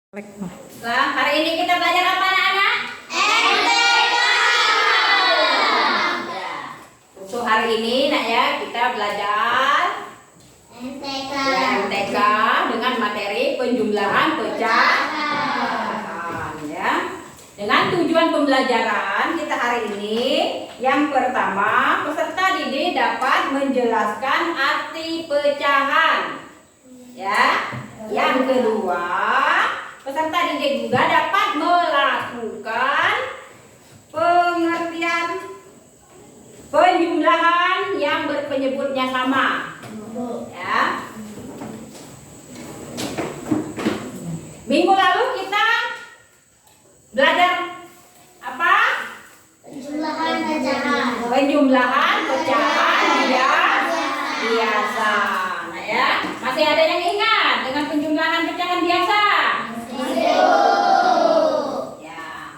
Nah, hari ini kita belajar apa anak-anak? MTK. Ya. Untuk hari ini nak ya kita belajar MTK. MTK dengan materi penjumlahan pecahan ya. Dengan tujuan pembelajaran kita hari ini yang pertama, peserta didik dapat menjelaskan arti pecahan. Ya. Yang kedua, peserta didik juga dapat melakukan pengertian penjumlahan yang berpenyebutnya sama. Ya. Minggu lalu kita belajar apa? Penjumlahan pecahan. Penjumlahan pecahan biasa. Nah ya, masih ada yang ingat dengan penjumlahan pecahan biasa? Ya.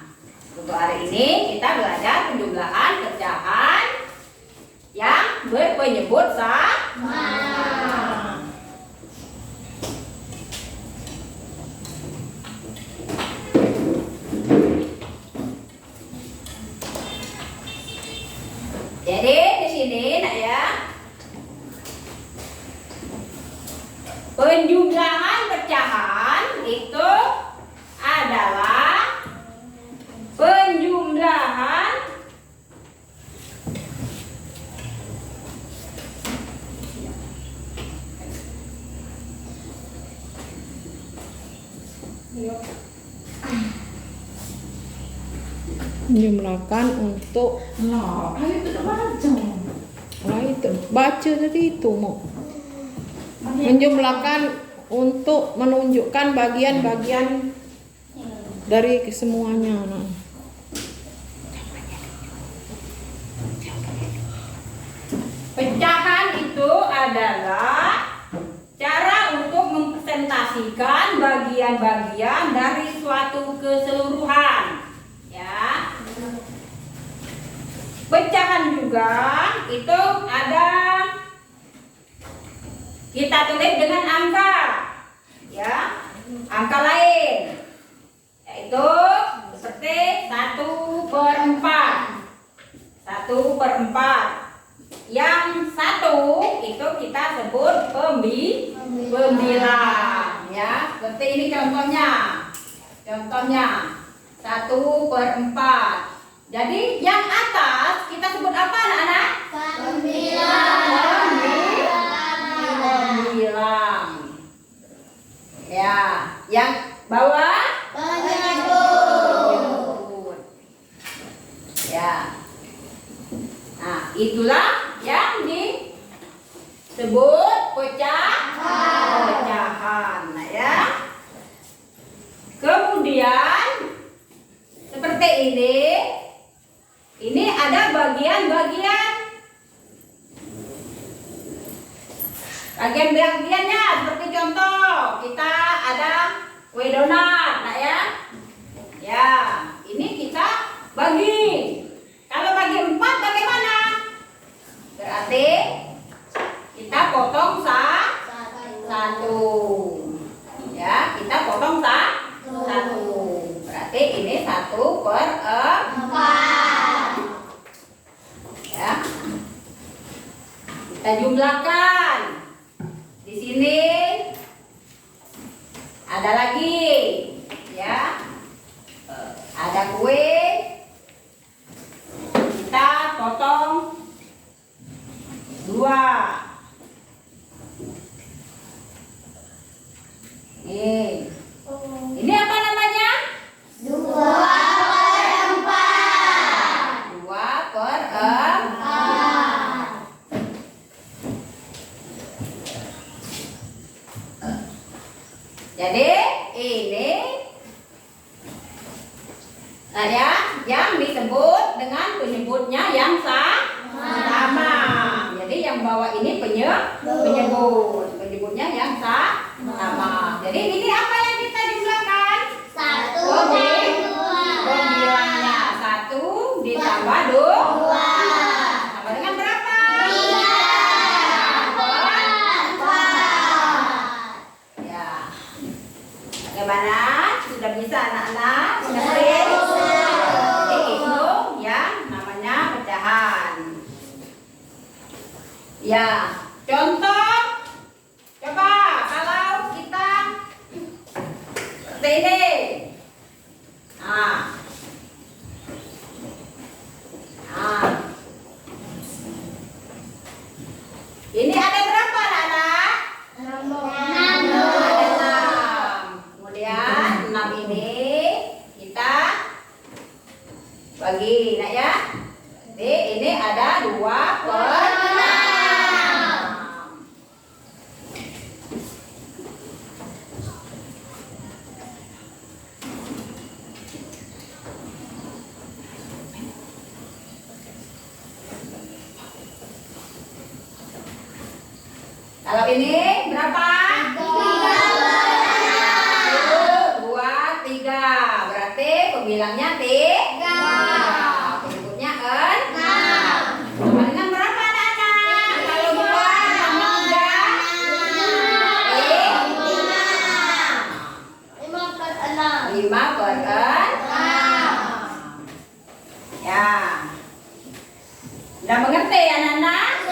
Untuk hari ini kita belajar penjumlahan pecahan yang berpenyebut sama. Jadi di sini nak ya, penjumlahan pecahan itu adalah penjumlahan menjumlahkan untuk baca tadi itu mau menjumlahkan untuk menunjukkan bagian-bagian dari kesemuanya. Pecahan itu adalah cara untuk mempresentasikan bagian-bagian dari suatu keseluruhan. Ya. Pecahan juga itu ada kita tulis dengan angka. Ya. Angka lain yaitu seperti 1/4. 1/4. Yang satu itu kita sebut pembilang, ya. Seperti ini contohnya. Contohnya 1/4. Jadi yang atas kita sebut apa anak-anak? Pembilang. Ya. Yang bawah? Penyebut. Ya. Nah, itulah yang disebut pecahan. Nah, ya. Kemudian seperti ini. Ini ada bagian-bagian. Bagian-bagiannya seperti contoh, kita ada kue donat, nah ya. Ya, ini kita bagi. Kalau bagi 4 bagaimana? Berarti kita potong satu. Ya, kita potong satu. Berarti ini 1/4. Ya. Kita jumlahkan. Di sini ada lagi, ya. Ada kue. Kita potong 2. Ini apa namanya? 2/4. 2/4. Jadi ini ya, yang disebut dengan penyebutnya yang sama. Jadi yang bawah ini penyebut. Penyebutnya yang sama. Jadi ini apa yang kita jumlahkan? 1/2. Pembilangnya 1 ditambah 2. Sama dengan berapa? 3/4. Ya. Bagaimana? sudah bisa anak-anak mengerti? Hitung yang namanya pecahan. Ya, contoh. Coba kalau kita seperti ini. Nah. Nah. Ini ada berapa anak-anak? 6. Ada 6. Kemudian 6 ini kita bagi, nak ya. Jadi ini ada 2/6. Kalau ini berapa? 1, 2, 3. Berarti pembilangnya 3. Penyebutnya 6. Sama dengan berapa anak-anak? Kalau 2 sama 3? 5/6. Ya. Sudah mengerti anak-anak?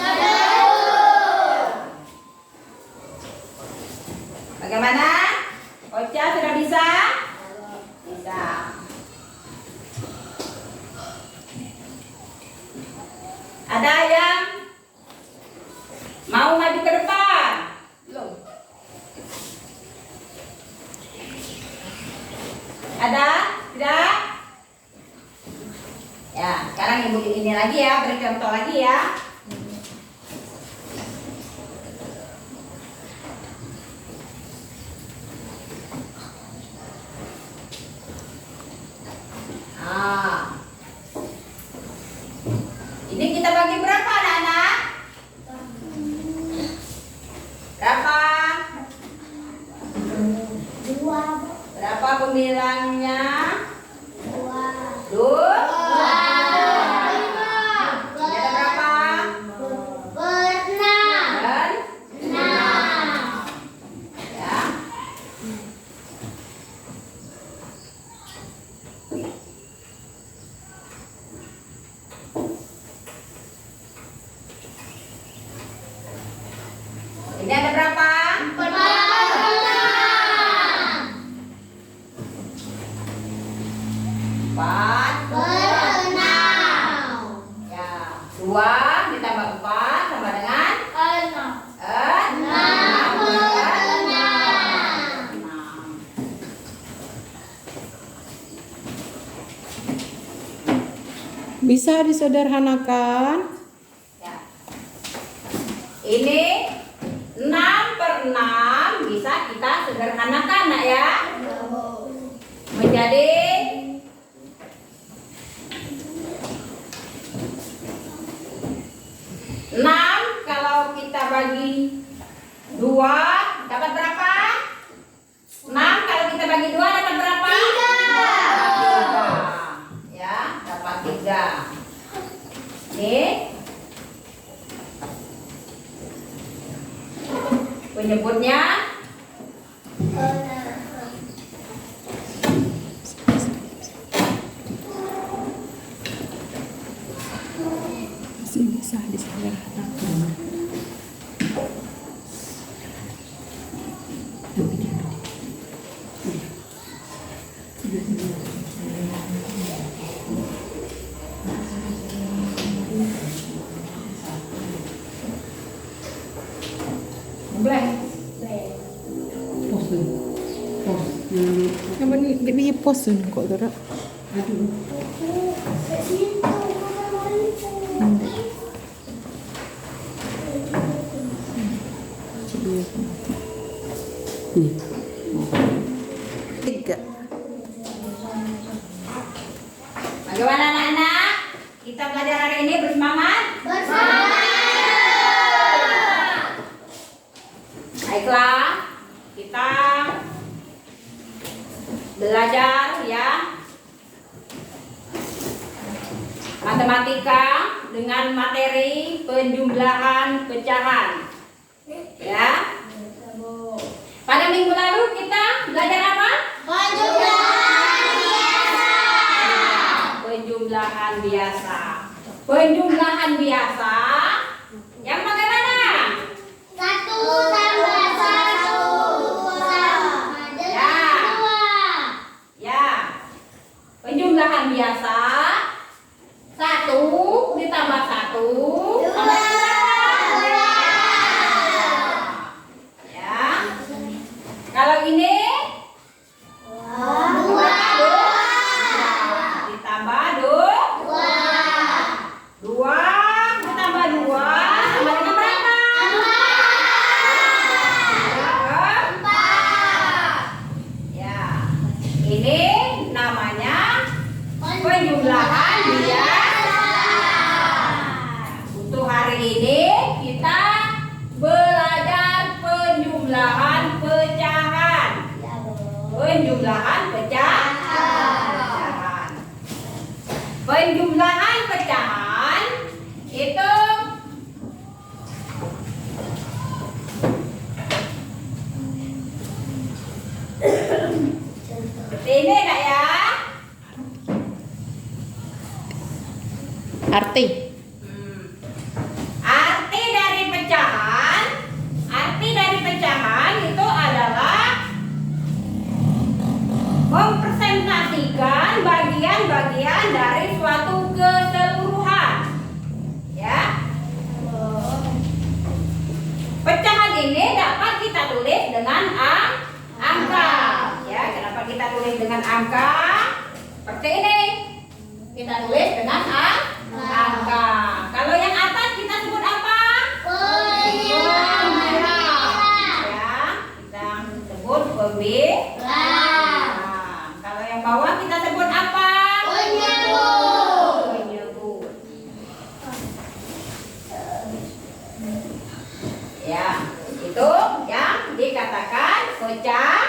Bagaimana? Ocha sudah bisa? Bisa. Ada yang mau maju ke depan? Belum. Ada? Tidak? Ya, sekarang ibu ini lagi ya, beri contoh lagi ya. Ini kita bagi berapa anak-anak? Berapa? 2. Berapa pembilangnya? 2. 2. Ini ada berapa? 6. Ya. Ini ada berapa? 4. Ya, 2 ditambah 4 sama dengan 6. Bisa disederhanakan? Ya. Ini 6/6 bisa kita sederhanakan nak ya. Menjadi 6 kalau kita bagi 2 dapat berapa? 6 kalau kita bagi 2 dapat berapa? 3. Ya, dapat 3. Nih. Penyebutnya Masih bisa disederhanakan. boleh. Yang benar dia pos kok gerak. Tiga. Bagaimana anak-anak? Kita belajar hari ini bersemangat? Baiklah, kita belajar ya matematika dengan materi penjumlahan pecahan. Ya. Pada minggu lalu kita belajar apa? Penjumlahan penjumlahan biasa. Penjumlahan biasa yang bagaimana? 1 tambah 1 2. Ya. Penjumlahan biasa 1 ditambah 1 sama berapa? Ya. Kalau ini 2 ditambah 2 ditambah 2 sama dengan berapa? 4. Ya. Ini namanya penjumlahan biasa. Untuk hari ini kita belajar penjumlahan pecahan. Penjumlahan pecahan. Penjumlahan pecahan itu ini enggak ya? Arti. Arti dari pecahan itu adalah mempresentasikan bagian-bagian dari suatu keseluruhan. Ya. Pecahan ini dapat kita tulis dengan angka. Ya, kenapa kita tulis dengan angka? Seperti ini. Kita tulis dengan angka. Kalau yang atas kita sebut apa? Pembilang. Ya, kita sebut pembilang. Kalau yang bawah kita sebut apa? Penyebut. Ya, itu yang dikatakan pecahan.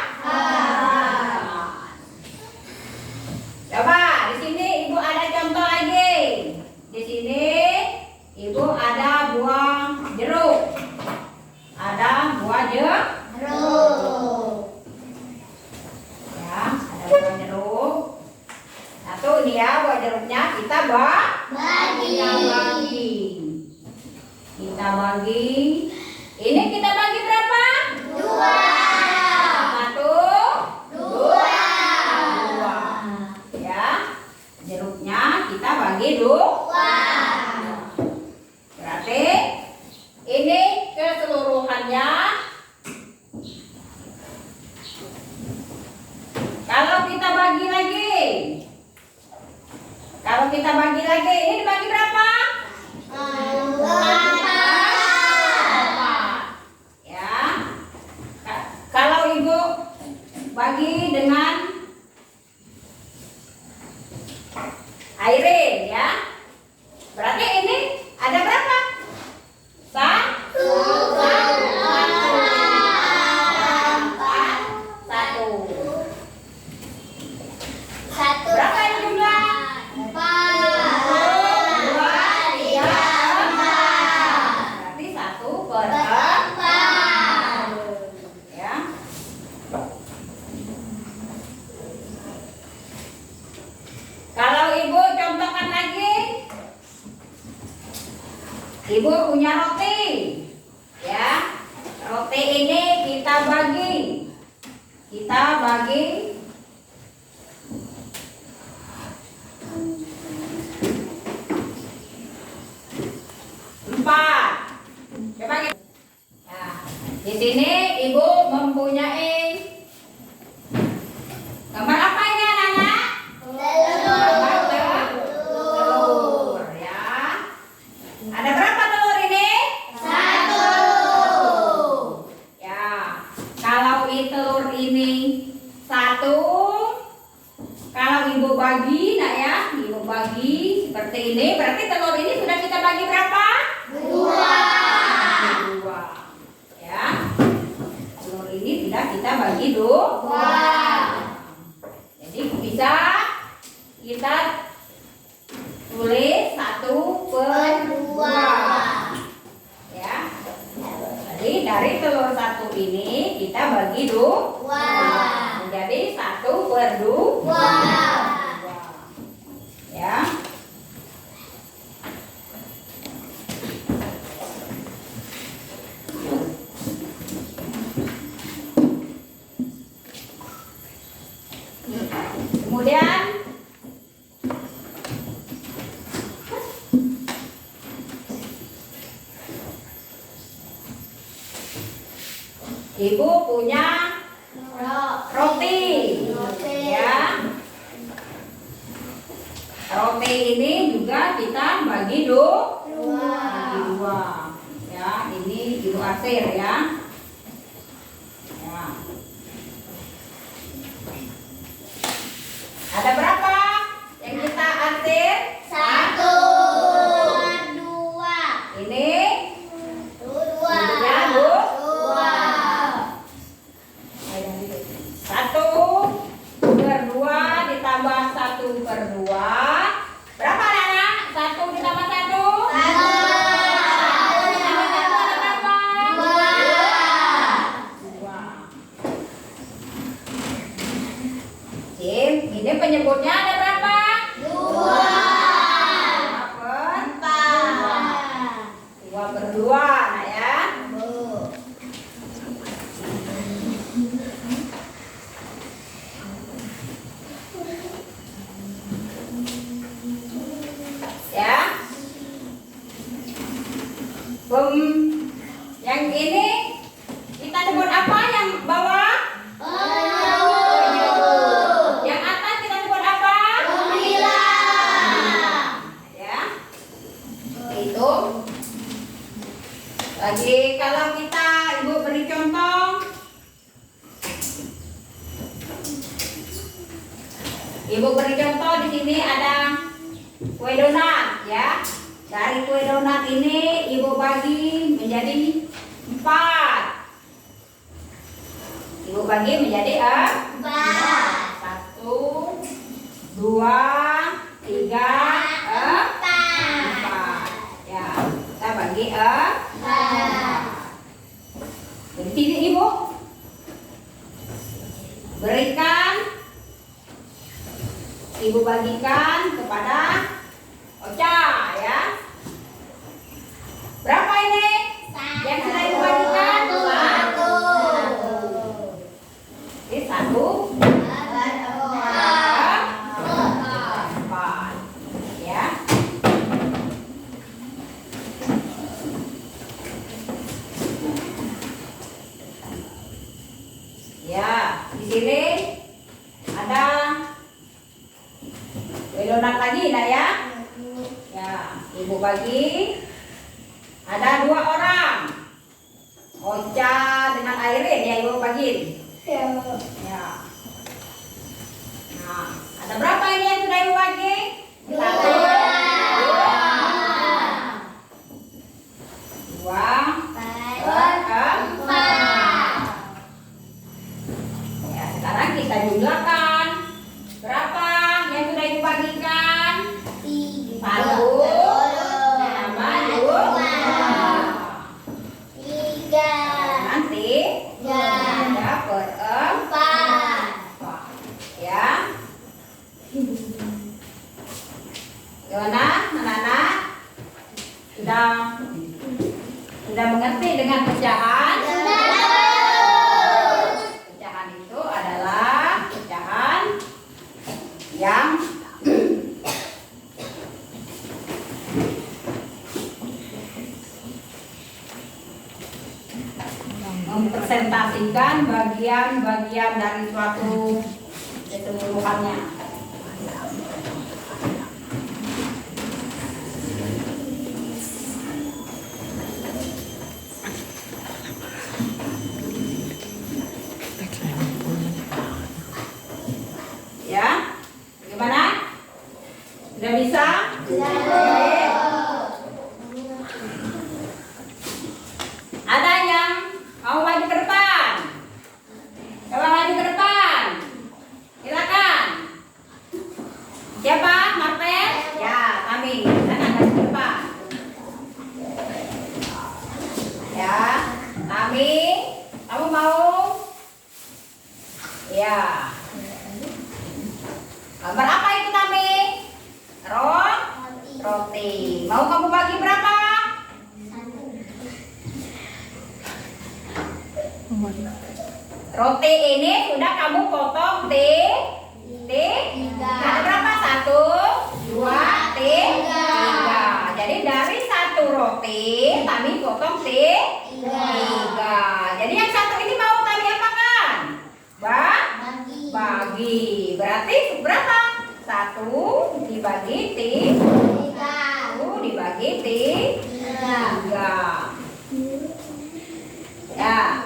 Coba di sini ibu ada contoh lagi. Di sini ibu ada buah jeruk. Ada buah jeruk. Ya, ada buah jeruk. Satu ini ya buah jeruknya kita Bagi. Kita bagi. Ini kita bagi berapa? 1, 2. Ya. Jeruknya kita bagi 2. Berarti ini keseluruhannya. Kalau kita bagi lagi, ini dibagi berapa? 4. Ya. Kalau ibu bagi dengan airin, ya. Berarti ini ada berapa? 1. Berapa ini jumlah? 2, 3, 4. Berarti 1/4. Ya. Kalau ibu contohkan lagi, ibu punya roti, ya. Roti ini kita bagi 4. Coba kita. Nah, di sini ibu mempunyai gambar apa ini anak-anak? Telur, ya. Ada berapa telur ini? 1. Ya. Kalau telur ini 1, kalau ibu bagi, nak ya, ibu bagi seperti ini, berarti telur ini sudah kita bagi berapa? 2. Ya. Telur ini sudah kita bagi 2. Jadi bisa kita tulis 1/2. Ya. Jadi dari telur 1 ini kita bagi 2. Menjadi 1/2. Ya. Kemudian Ibu punya roti. Ya. Roti ini juga kita bagi dua. Ya, ini Ibu Asir ya. Ya. Ada berapa yang kita asir? 1, 2. Ini 2. bentuknya 1/2 ditambah 1/2. Berapa anak? 1 ditambah 1? 1 ditambah 1 ada berapa? 2. Jim, ini penyebutnya ada berapa? 2/2 nah ya. Ya. Yang ini kita sebut apa yang bawah? Yang atas kita sebut apa? Ya. Itu. Lagi kalau kita Ibu beri contoh. Ibu beri contoh di sini ada kue donat ya. Dari kue donat ini Ibu bagi menjadi 4. Ibu bagi menjadi 1, 2, 3, 4. Ya, kita bagi 4. Di sini Ibu berikan, Ibu bagikan kepada Ocha ya. Berapa ini? Yang sudah Ibu bagikan? 1. Ini 1. 4. Ya. Ya, di sini ada kue donat lagi nah ya. Ya, Ibu bagi. Ada 2 orang. Ocha dengan Airin ya Ibu bagi. Ya. Nah, ada berapa ini yang sudah Ibu bagi? 1, 2, 4. Ya, sekarang kita jumlahkan. Berapa yang sudah Ibu bagikan? 1 tambah 2. Nanti ada per-4. Ya. Gimana anak-anak? Sudah mengerti dengan pecahan? Pecahan itu adalah pecahan yang mempresentasikan bagian-bagian dari suatu keseluruhannya. Ya, bagaimana? Sudah bisa? Ada yang mau maju ke depan? Coba maju ke depan. Silakan. Siapa? Martel? Ya, kami. Dan Anda ke depan. Ya, kami. Kamu mau? Ya. Gambar apa itu kami? Roti. Mau kamu bagi berapa? Roti ini sudah kamu potong bagi. Berarti berapa? 1 dibagi 3. 1 dibagi 3. Ya.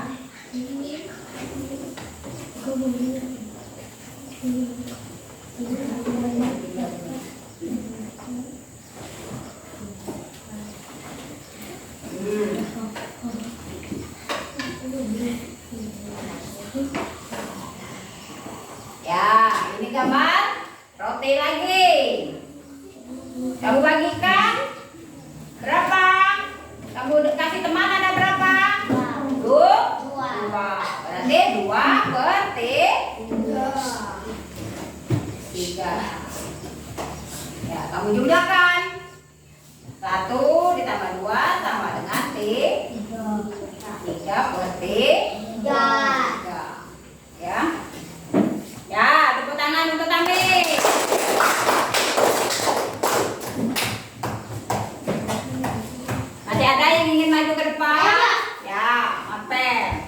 Ya, ini gambar roti lagi. Kamu bagikan berapa? Kamu kasih teman ada berapa? 2. Berarti 2/3. Ya, kamu jumlahkan. 1 ditambah 2 sama dengan 3/3. Ya. Ya, tepuk tangan untuk Tami. Masih ada yang ingin maju ke depan? Ya, apel.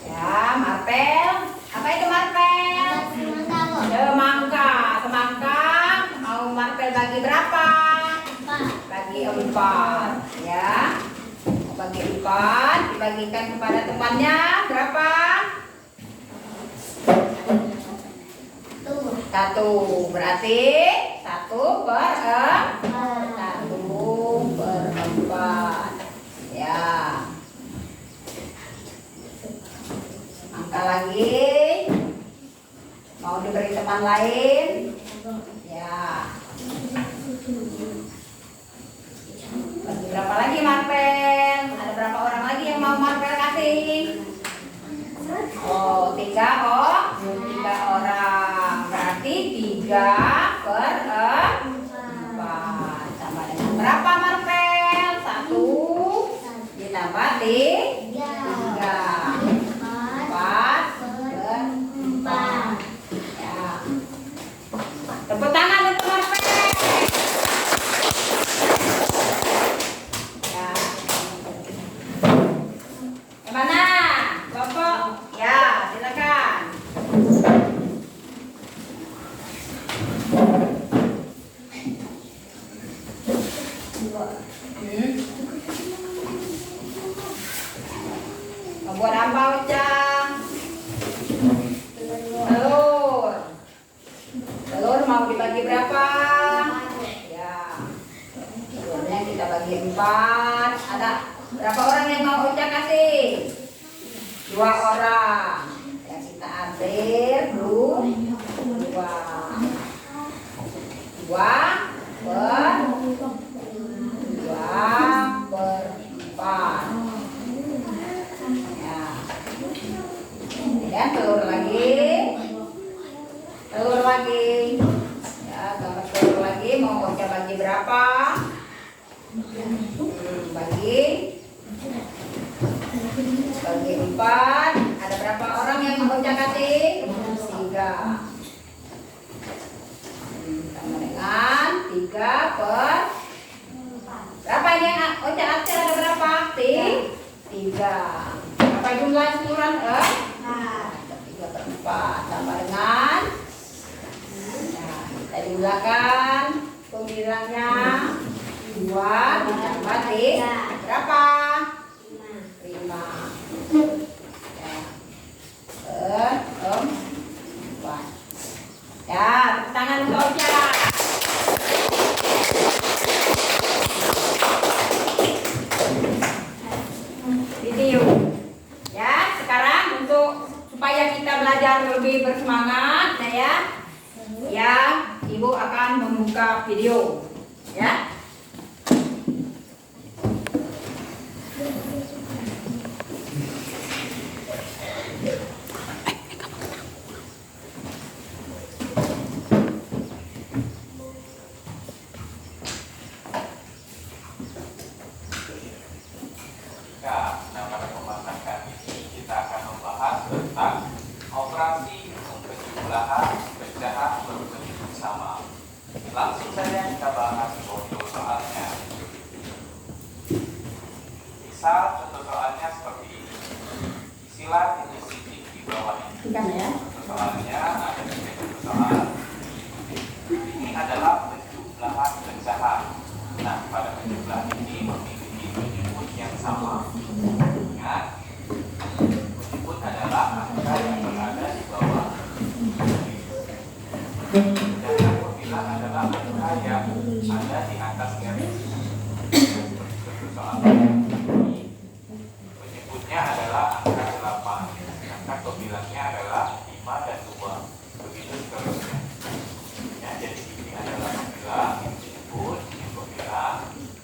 Ya, marpel. Apa itu marpel? Semangka. Semangka. Mau marpel bagi berapa? Bagi 4. Ya. Mau bagi 4, dibagikan kepada temannya berapa? 1. Berarti 1/4. Ya. Angka lagi. Mau diberi teman lain? Ya. Bagi berapa lagi marpel? Ada berapa orang lagi yang mau marpel kasih? Oh, 3 orang. Berarti 3/4. Sama dengan berapa marpel? 1 ditambah 3. 4/4. Ya. Tepuk tangan untuk marpel. Ya. Gimana? Kelompok? Ya, silakan. Buat apa, Ucang? Telur. Telur mau dibagi berapa? Ya. Telurnya kita bagi 4. Ada berapa orang yang mau Ucang kasih? 2 orang. Ya, kita ambil dulu 2/4. Ya. Kemudian telur lagi. Ya, gambar telur lagi. Mau Ocha bagi berapa? Bagi 4. Ada berapa orang yang mau Ocha kasih? 3. Sama dengan 3/4. Berapa ini yang Ocha hasil ada berapa? 3. Berapa jumlah keseluruhan? 3/4 sama dengan. Nah, kita jumlahkan pembilangnya 2 ditambah 3 berapa? 5. Ya. 4. Ya, tepuk tangan untuk Ocha. Video. Ya, sekarang untuk supaya kita belajar lebih bersemangat, ya, Ibu akan membuka video. Ya. Misal contoh soalnya seperti ini. Isilah titik-titik di bawah ini. Ikan ya. Contoh soalnya ada tiga contoh soal. Ini adalah penjumlahan pecahan. Nah, pada penjumlahan ini memiliki penyebut yang sama. Ingat, penyebut adalah angka yang berada di bawah. Sedangkan pembilang adalah angka yang ada di atas garis. Seperti soal ini, penyebutnya adalah angka 8, sedangkan pembilangnya adalah 5 dan 2. Begitu seterusnya. Ya, jadi ini adalah pembilang, ini penyebut, ini pembilang,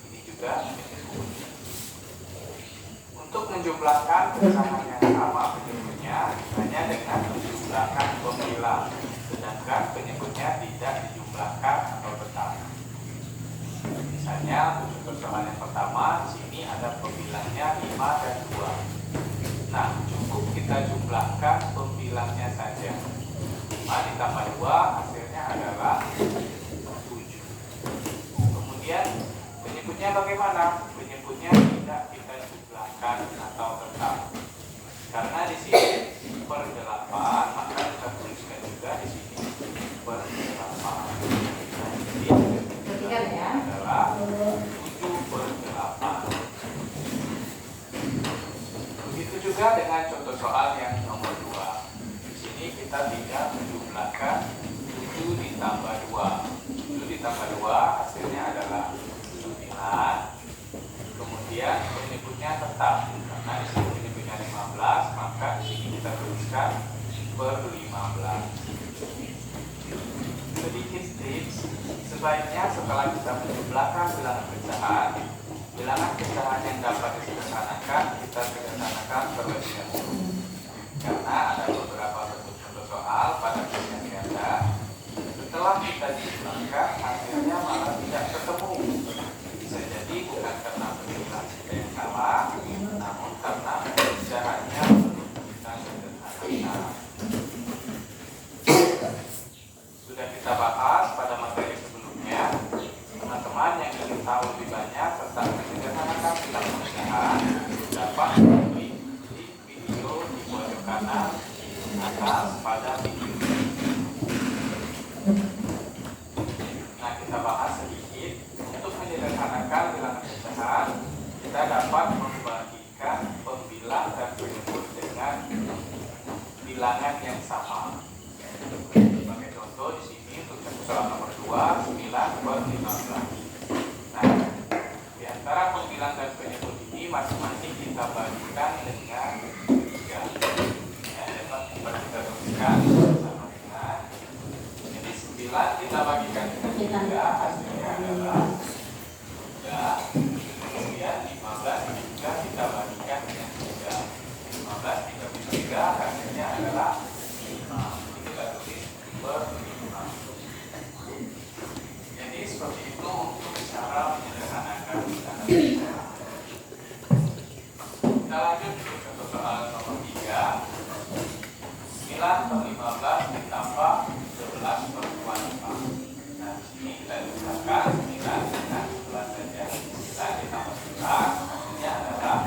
ini juga penyebut. Untuk menjumlahkan pecahan yang sama penyebutnya hanya dengan menjumlahkan pembilang, sedangkan penyebutnya tidak dijumlahkan atau tetap. Misalnya untuk soal yang pertama, di sini ada pembilangnya 5 dan 2. Nah, cukup kita jumlahkan pembilangnya saja. 5 ditambah 2 hasilnya adalah 7. Kemudian penyebutnya bagaimana? Penyebutnya tidak kita jumlahkan atau tetap. Karena di sini per 8, maka kita tuliskan juga di sini per 8. Nah, jadi Perhatikan ya. adalah 7 per 8. Begitu juga dengan contoh soal yang nomor 2. Di sini kita tidak menjumlahkan 7 ditambah 2. 7 ditambah 2 hasilnya adalah 9. Kemudian penyebutnya tetap. Karena di sini penyebutnya 15, maka di sini kita tuliskan per 15. Sedikit tips, sebaiknya setelah kita menjumlahkan bilangan pecahan yang dapat disederhanakan, kita sederhanakan terlebih dahulu. Karena ada beberapa bentuk contoh soal pada bagian ganda, setelah kita jumlahkan hasilnya malah tidak ketemu. Bisa jadi bukan karena penjumlahan kita yang salah, namun karena pecahannya belum kita sederhanakan. Sudah kita bahas pada materi sebelumnya. Teman-teman yang ingin tahu lebih banyak tentang menyederhanakan bilangan pecahan dapat mengikuti video di pojok kanan atas pada video. Nah, kita bahas sedikit. Untuk menyederhanakan bilangan pecahan, kita dapat membagikan pembilang dan penyebut dengan bilangan yang sama. Sebagai contoh di sini untuk soal nomor 2, 9 per 15. Nah, di antara pembilang dan penyebut ini masing-masing kita bagikan dengan 3. Ya, dapat kita tuliskan bersama dengan. Jadi 9 kita bagikan dengan 3, hasilnya adalah 3. Kemudian 15 juga kita bagikan dengan 3. 15 dikali 3 hasilnya adalah 5. Kita tulis per 5. Jadi seperti itu untuk cara menyederhanakan bilangan pecahan. Kita lanjut ke contoh soal nomor 3. 9 per 15 ditambah 11 per 25. Nah, di sini kita tuliskan 9 dengan 11 saja. 9 ditambah 11 hasilnya adalah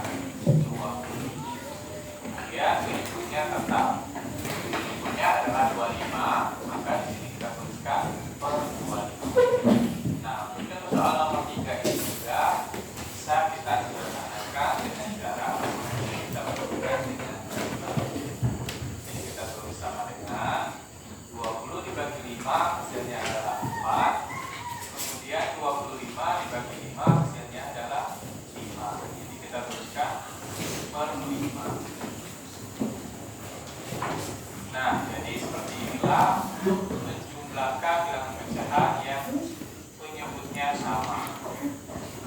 20. Kemudian penyebutnya tetap. Penyebutnya adalah 25, maka di sini kita tuliskan per 25. Nah, untuk soal nomor 3 ini juga bisa kita sederhanakan dengan cara kita berhubungan dengan 5. Jadi kita tulis sama dengan 20 dibagi 5 hasilnya adalah 4. Kemudian 25 dibagi 5 hasilnya adalah 5. Jadi kita tuliskan per 5. Nah, jadi seperti inilah menjumlahkan bilangan pecahan yang penyebutnya sama.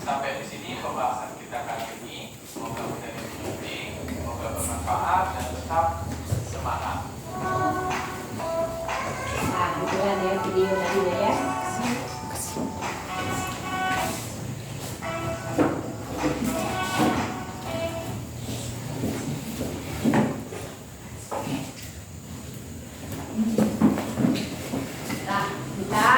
Sampai di sini pembahasan kita kali ini. Semoga menjadi penting, semoga bermanfaat dan tetap semangat. Nah, itulah dia video tadi ya. Nah, kita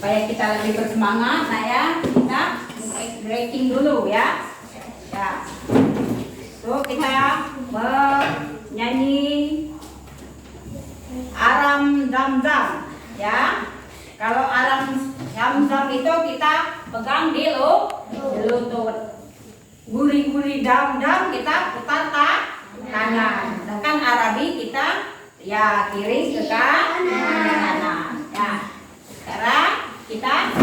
supaya kita lebih bersemangat. Nah ya, kita breaking dulu ya. Ya. So kita menyanyi Aram Zam Zam ya. Kalau Aram Zam Zam itu kita pegang di lutut. Guri-guri dam dam kita putar kanan. Sedangkan Arabi kita ya kiri ke kanan. Ya. Sekarang kita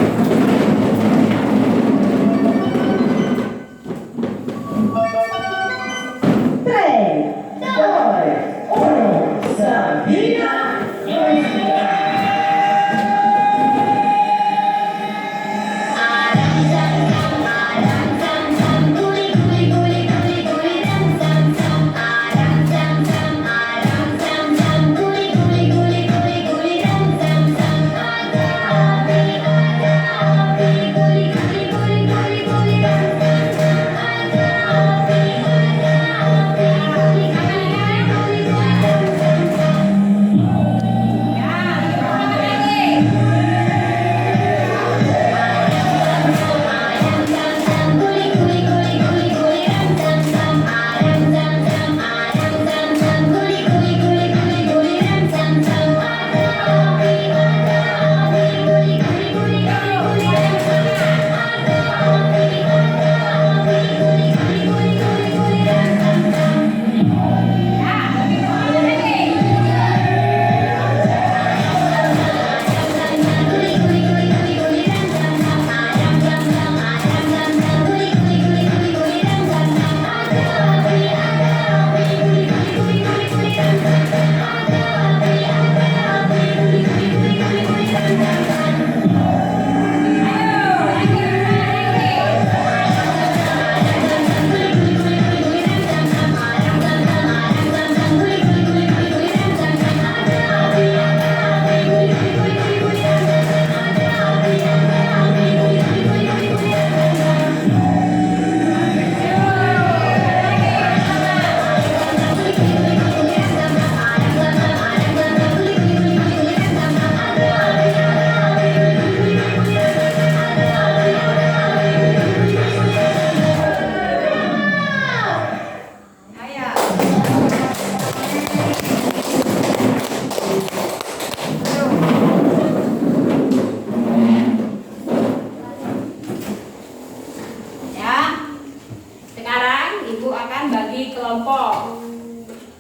kelompok.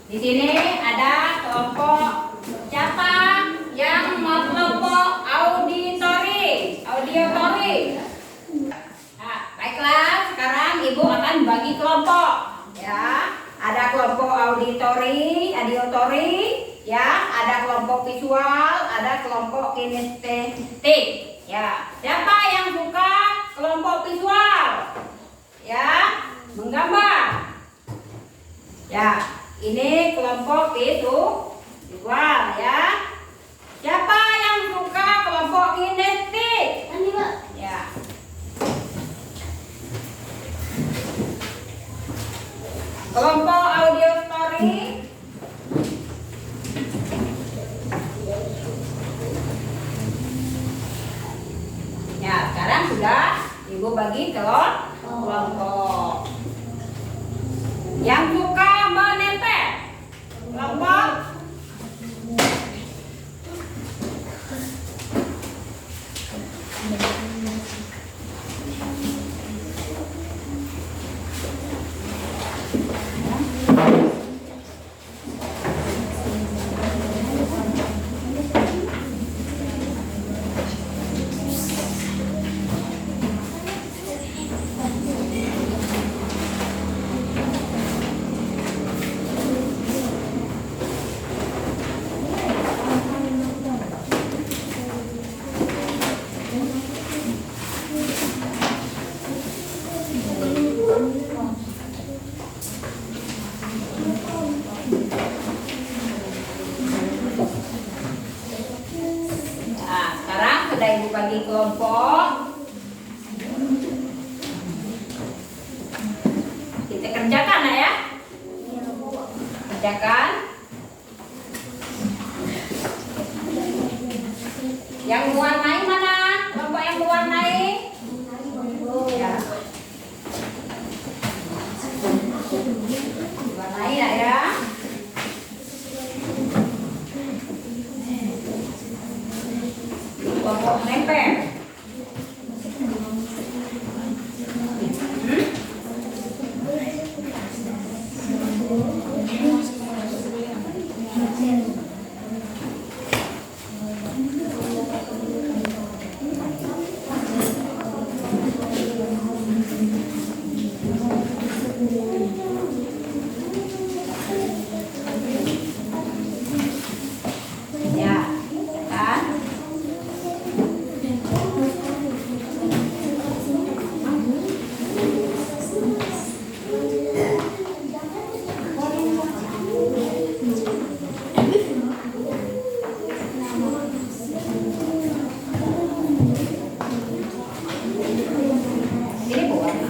Di sini ada kelompok siapa yang mau kelompok auditori. Nah, baiklah, sekarang Ibu akan bagi kelompok. Ya, ada kelompok auditori, ya, ada kelompok visual, ada kelompok kinestetik. Ya, siapa yang suka kelompok visual? Ya, menggambar. Ya, ini kelompok visual ya. Siapa yang suka kelompok kinestetik? Ya. Kelompok audio story. Ya, sekarang sudah Ibu bagi kelompok. Yang suka menempel kelompok Ibu bagi kelompok. Kita kerjakan ya. Kerjakan. Yang mewarnai mana? kelompok nempel. Ya, kan? Ini berwarna.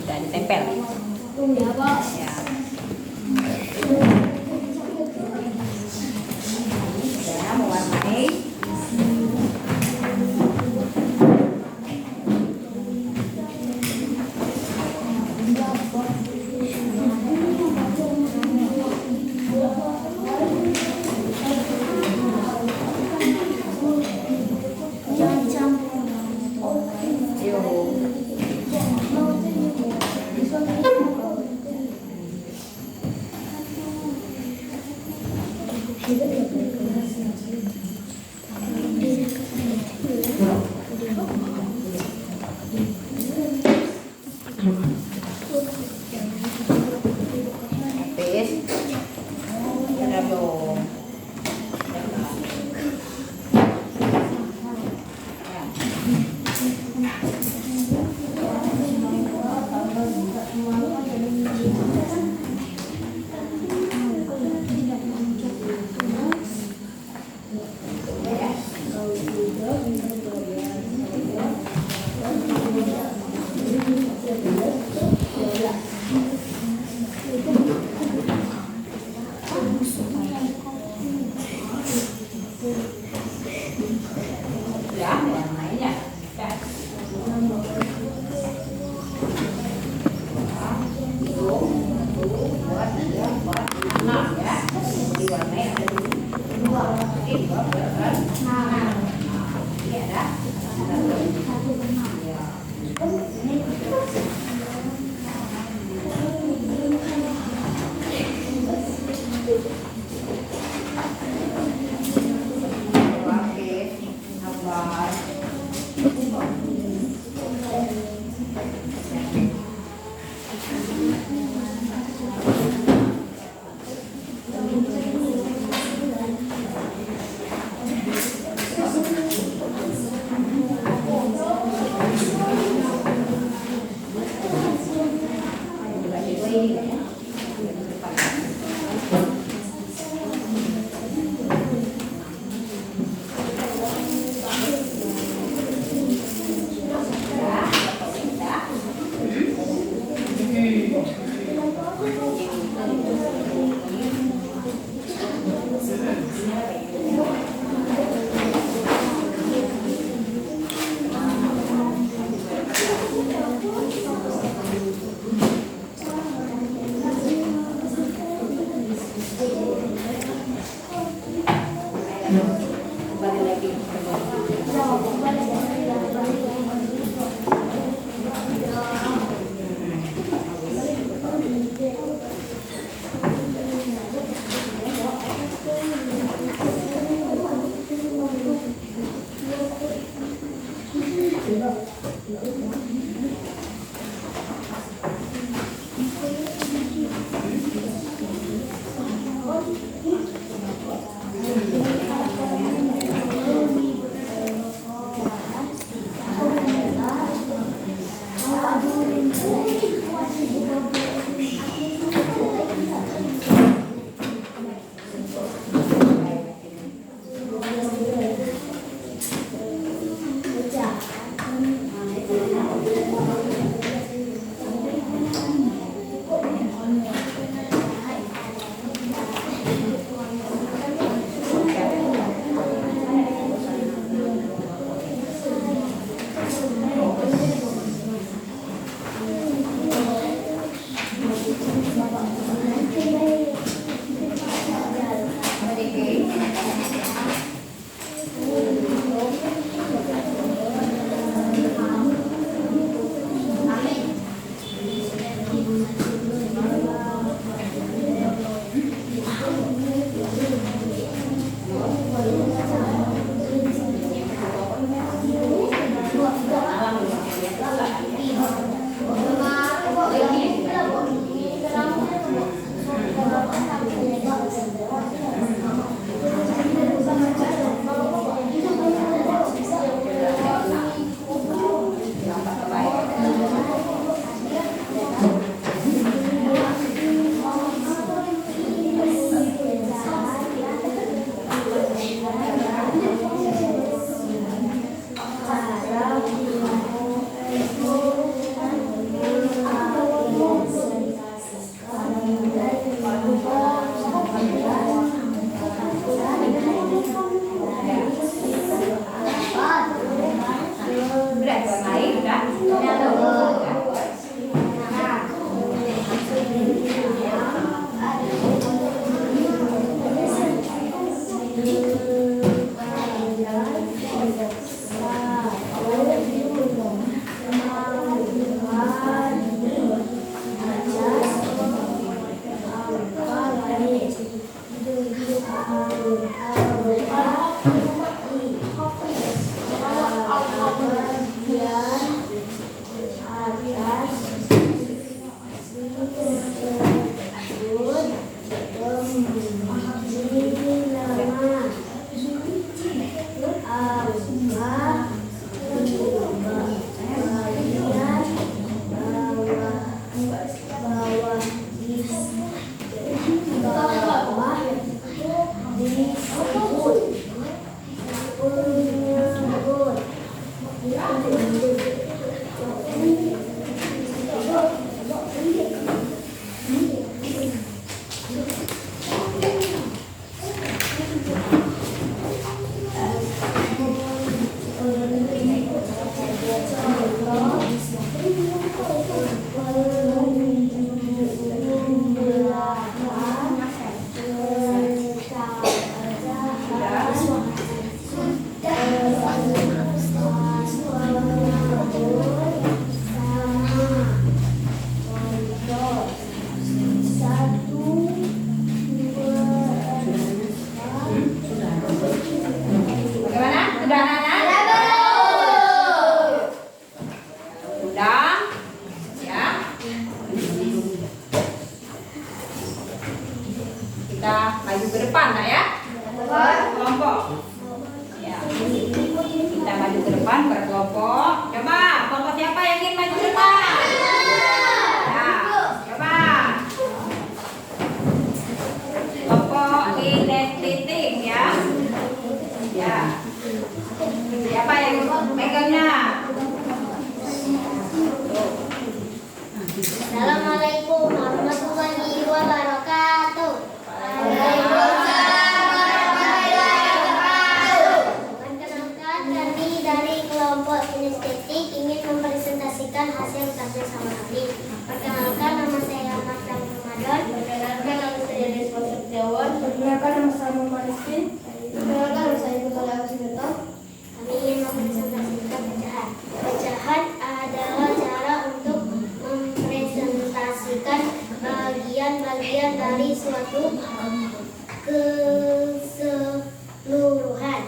Dan ditempel. Ya. Ya, mewarnai. Habis. Ada belum? Ya, warnanya. Ya. Kembali lagi. maju ke depan, nak ya? Kelompok. Ya. Kita maju ke depan berkelompok. Coba, kelompok siapa yang ingin maju ke depan? Ya, coba. Kelompok identity ya. Ya. Siapa yang megangnya? Assalamualaikum warahmatullahi wabarakatuh. Perkenalkan, kami dari kelompok kinestetik ingin mempresentasikan hasil kerjasama kami. Perkenalkan, nama saya Ahmad Ramadan. Perkenalkan, nama saya Desmond Setiawan. Perkenalkan, nama saya Muhammad Rizky. Perkenalkan, nama saya Muhammad Al-Sinata. Kami ingin mempresentasikan pecahan. Pecahan adalah cara untuk mempresentasikan bagian-bagian dari suatu keseluruhan.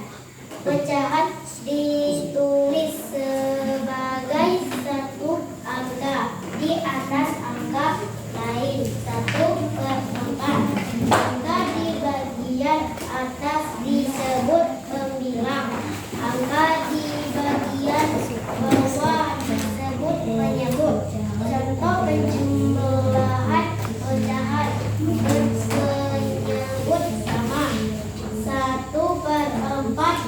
Pecahan ditulis sebagai satu angka di atas angka lain 1/4. Angka di bagian atas disebut pembilang. Angka di bagian bawah disebut penyebut. Contoh penjumlahan pecahan menyebut sama 1/4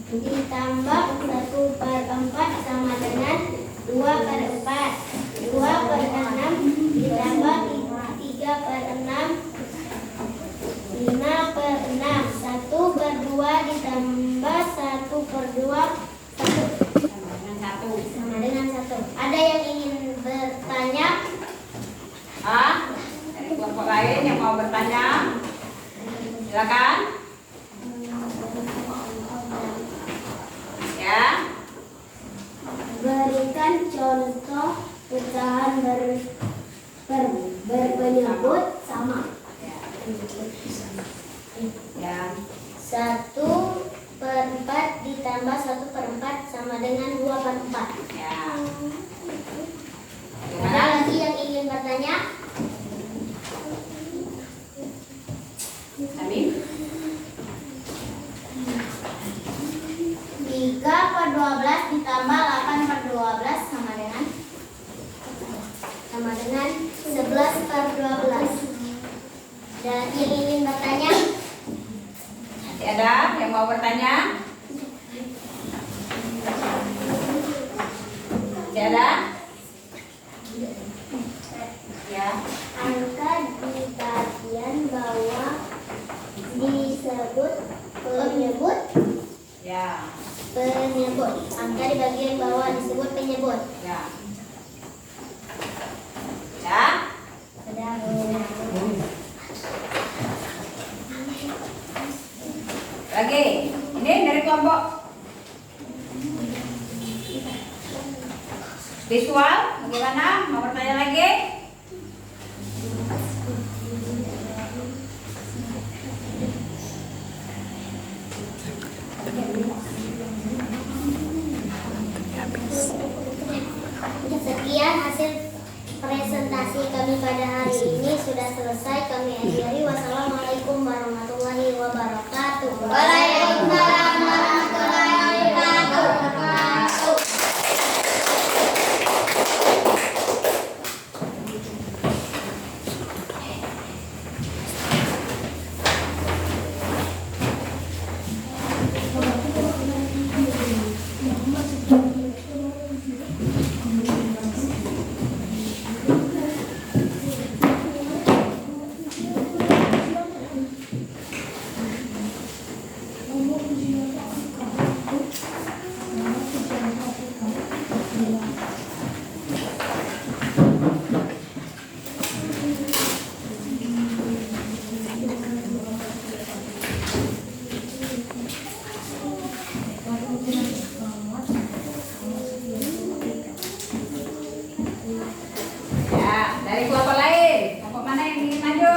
ditambah 1/4 sama dengan 2/4. 2/6 ditambah 3/6 5/6. 1 per 2 ditambah 1 per 2 sama dengan 1. Ada yang ingin bertanya? Dari kelompok lain yang mau bertanya? Silakan. Ya. Berikan contoh pecahan berpenyebut sama. Ya. 1/4 ditambah 1/4 sama dengan 2/4. Ya. Ada lagi yang ingin bertanya? Amin. 3/12 ditambah 8/12 sama dengan 11/12. Dan yang ingin bertanya? Masih ada yang mau bertanya? Masih ada? Ya. Angka di bagian bawah disebut penyebut. Ya. Penyebut. Angka di bagian bawah disebut penyebut. Ya. Ya. Sudah. Lagi. Ini dari kelompok visual. Bagaimana? Mau bertanya lagi? Sekian hasil presentasi kami pada hari ini sudah selesai. Kami akhiri. Wassalamualaikum warahmatullahi wabarakatuh. Waalaikumsalam warahmatullahi wabarakatuh. Ya. Dari kelompok lain. Kelompok mana yang ingin maju?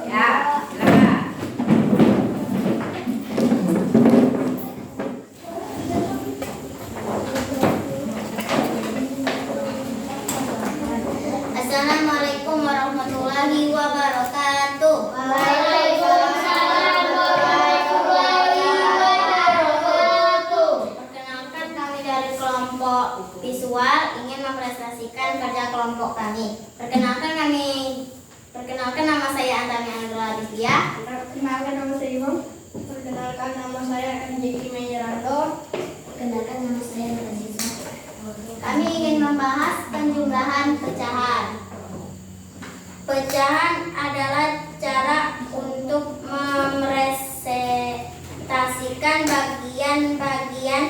Ya. Silakan. Assalamualaikum warahmatullahi wabarakatuh. Waalaikumsalam warahmatullahi wabarakatuh. Perkenalkan, kami dari kelompok visual ingin mempresentasikan kerja kelompok kami. Perkenalkan nama saya Antami Angela Divya. Perkenalkan nama saya Imam. Perkenalkan nama saya MJK Menyerando. Perkenalkan nama saya Nazisa. Kami ingin membahas penjumlahan pecahan. Pecahan adalah cara untuk merepresentasikan bagian-bagian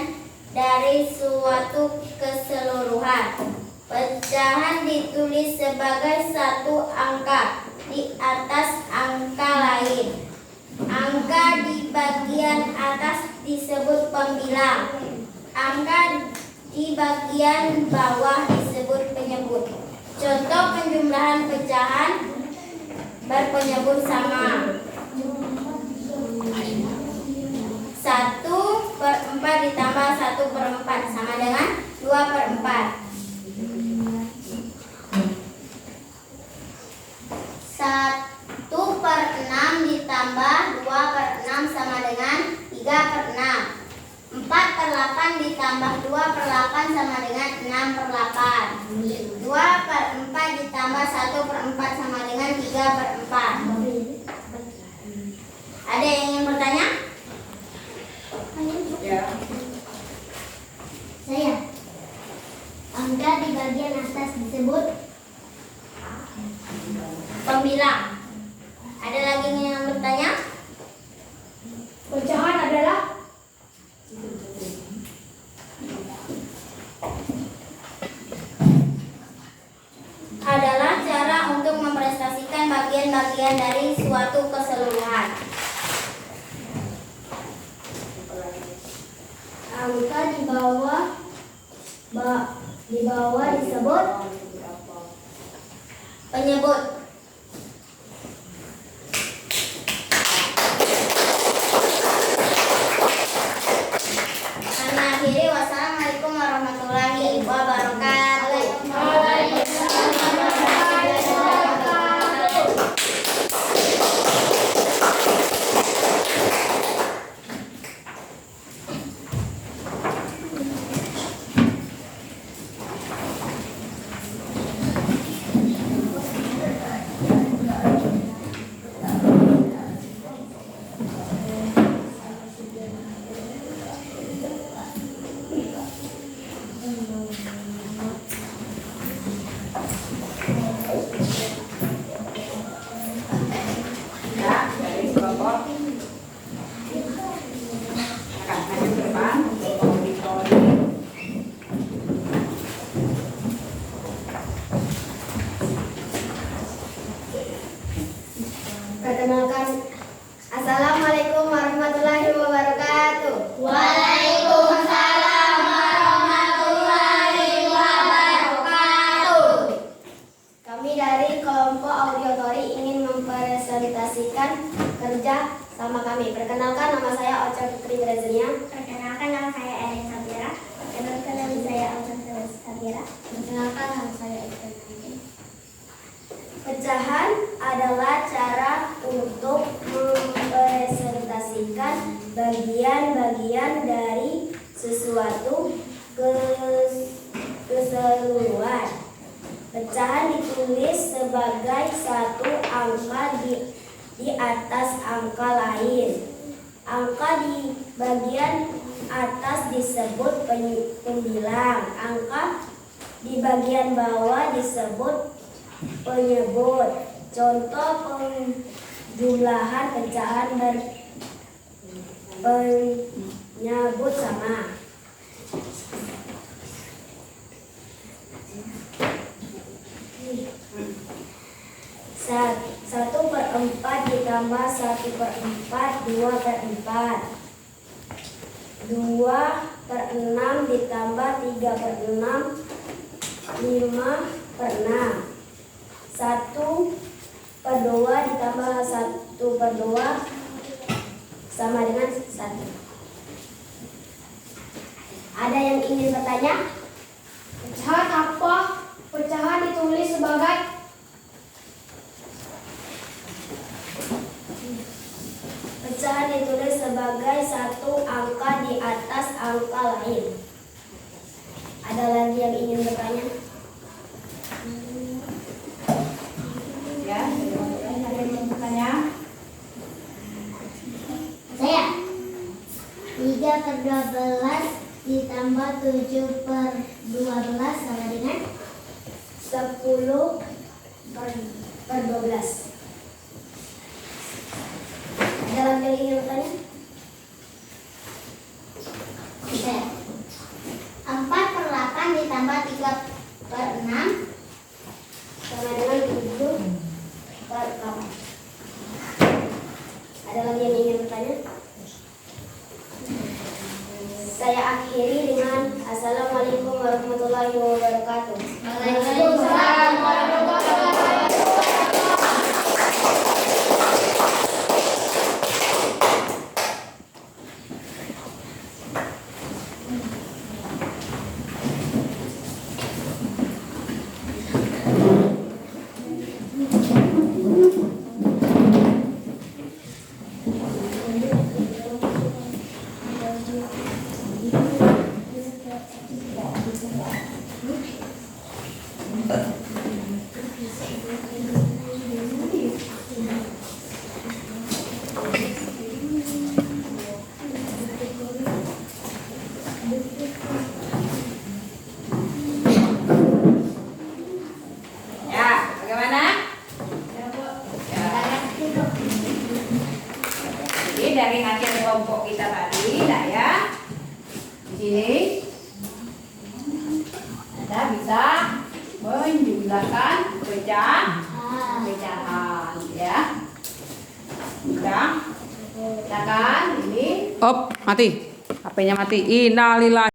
dari suatu keseluruhan. Pecahan ditulis sebagai satu angka di atas angka lain. Angka di bagian atas disebut pembilang. Angka di bagian bawah disebut penyebut. Contoh penjumlahan pecahan berpenyebut sama. 1/4 ditambah 1/4 sama dengan 2/4. 1/6 ditambah 2/6 sama dengan 3/6. 4/8 ditambah 2/8 sama dengan 6/8. 2/4 ditambah 1/4 sama dengan 3/4. Ada yang ingin bertanya? Ya. Saya. Angka di bagian atas disebut pembilang. Ada lagi yang bertanya? Pecahan adalah cara untuk mempresentasikan bagian-bagian dari suatu keseluruhan. Angka di bawah disebut penyebut. Kami akhiri, wassalamualaikum warahmatullahi wabarakatuh. Ya, dari kelompok akan maju ke depan auditori. Perkenalkan, assalamualaikum warahmatullahi wabarakatuh. Waalaikumsalam warahmatullahi wabarakatuh. Kami dari kelompok auditori ingin mempresentasikan kerja sama kami. Perkenalkan, nama saya Ocha Putri Grezenia. Perkenalkan, nama saya Erin Sabira. Perkenalkan, nama saya Ocha Sabira. Perkenalkan, nama saya Erin. Pecahan adalah cara untuk mempresentasikan bagian-bagian dari sesuatu keseluruhan. Pecahan ditulis sebagai satu angka di atas angka lain. Angka di bagian atas disebut pembilang. Angka di bagian bawah disebut penyebut. Contoh penjumlahan pecahan penyebut sama. 1/4 ditambah 1/4, 2/4. 2/6 ditambah 3/6, 5/6. 1/2 ditambah 1/2 sama dengan 1. Ada yang ingin bertanya? pecahan apa? Pecahan ditulis sebagai Pecahan ditulis sebagai satu angka di atas angka lain. Ada lagi yang ingin bertanya? Ya, ada yang mau bertanya? Saya 3/12 ditambah 7/12 sama dengan 10/12. Ada lagi yang ingin bertanya? Saya 4/8 ditambah 3/6 sama dengan 7/8. Ada lagi yang ingin bertanya? Saya akhiri dengan assalamualaikum warahmatullahi wabarakatuh. Waalaikumsalam warahmatullahi wabarakatuh. kelompok kita tadi, nah ya. Di sini Anda bisa menjumlahkan pecahan ya. Udah. Silakan ini. Op, mati. HP-nya mati. Innalillahi.